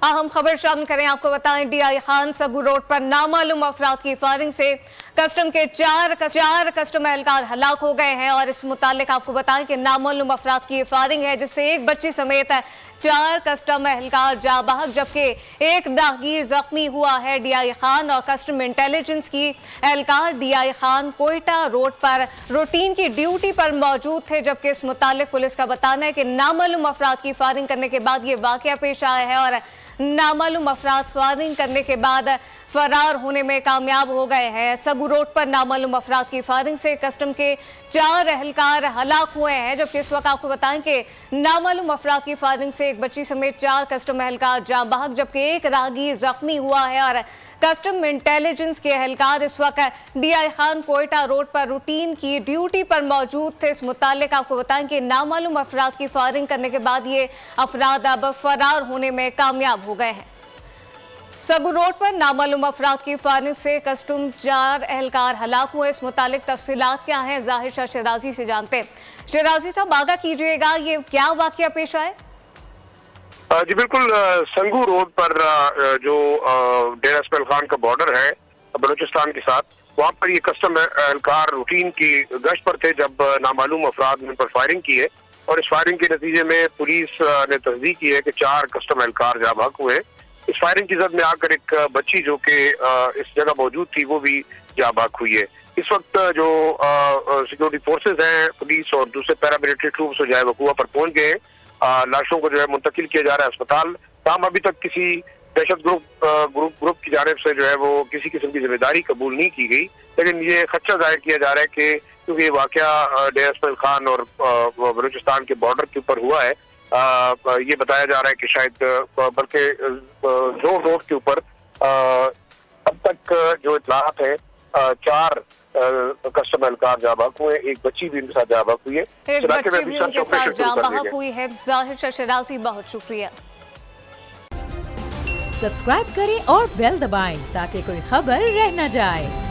अहम खबर शामिल करें। आपको बताएं, डीआई खान सगू रोड पर नामालूम अफराद की फायरिंग से कस्टम के चार कस्टम एहलकार हलाक हो गए हैं। और इस मुतालिक आपको बताएं कि नामालूम अफराद की फायरिंग है जिससे एक बच्ची समेत 4 कस्टम एहलकार जा बहक जबकि एक दागीर जख्मी हुआ है। डीआई खान और कस्टम इंटेलिजेंस की एहलकार डीआई खान कोयटा रोड पर रूटीन की ड्यूटी पर मौजूद थे, जबकि इस मुतालिक पुलिस का बताना है कि नामालूम अफराद की फायरिंग करने के बाद ये वाकया पेश आया है और नामालूम अफराद फायरिंग करने के बाद फरार होने में कामयाब हो गए हैं। सगू रोड पर नामालूम अफराद की फायरिंग से कस्टम के 4 एहलकार हलाक हुए हैं, जबकि इस वक्त आपको बताएं कि नामालूम अफराद की फायरिंग से एक बच्ची समेत 4 कस्टम एहलकार जाँ बहक जबकि एक राहगीर जख्मी हुआ है। और कस्टम इंटेलिजेंस के एहलकार इस वक्त डीआई खान कोयटा रोड पर रूटीन की ड्यूटी पर मौजूद थे। इस मुतालिक आपको बताएं कि नामालूम अफराद की फायरिंग करने के बाद ये अफराद अब फरार होने में कामयाब हो गए हैं। सगू रोड पर नामालूम अफराद की फायरिंग से कस्टम 4 एहलकार हलाक हुए। इस मुतालिक तफसीलात क्या हैं, जाहिर शाह शिराजी से जानते हैं। शिराजी साहब, आगाह कीजिएगा, ये क्या वाकया पेश आए? जी बिल्कुल, संगू रोड पर जो डेरा इसमाइल खान का बॉर्डर है बलूचिस्तान के साथ, वहाँ पर ये कस्टम एहलकार रूटीन की गश्त पर थे जब नामालूम अफराद ने पर फायरिंग की है। और इस फायरिंग के नतीजे में पुलिस ने तस्दीक की है कि 4 कस्टम एहलकार जा बहक हुए। इस फायरिंग की जद में आकर एक बच्ची जो कि इस जगह मौजूद थी वो भी जा बहक हुई है। इस वक्त जो सिक्योरिटी फोर्सेज हैं, पुलिस और दूसरे पैरामिलिट्री ट्रूप्स जो है वकूआ पर पहुंच गए। लाशों को जो है मुंतकिल किया जा रहा है अस्पताल। ताहम अभी तक किसी दहशत ग्रुप की जानिब से जो है वो किसी किस्म की जिम्मेदारी कबूल नहीं की गई, लेकिन ये खदशा जाहिर किया जा रहा है कि क्योंकि ये वाकया डेरा इसमाइल खान और बलूचिस्तान के बॉर्डर के ऊपर हुआ है, ये बताया जा रहा है कि शायद बल्कि जो रोड के ऊपर अब तक जो इतलात है 4 कस्टम एहलकार जा बहक हुए, एक बच्ची भी इनके साथ जा बहक हुई है। एक बच्ची भी उनके साथ जा बहक हुई है। जाहिर शाह शिराजी, बहुत शुक्रिया। सब्सक्राइब करें और बेल दबाएं ताकि कोई खबर रह न जाए।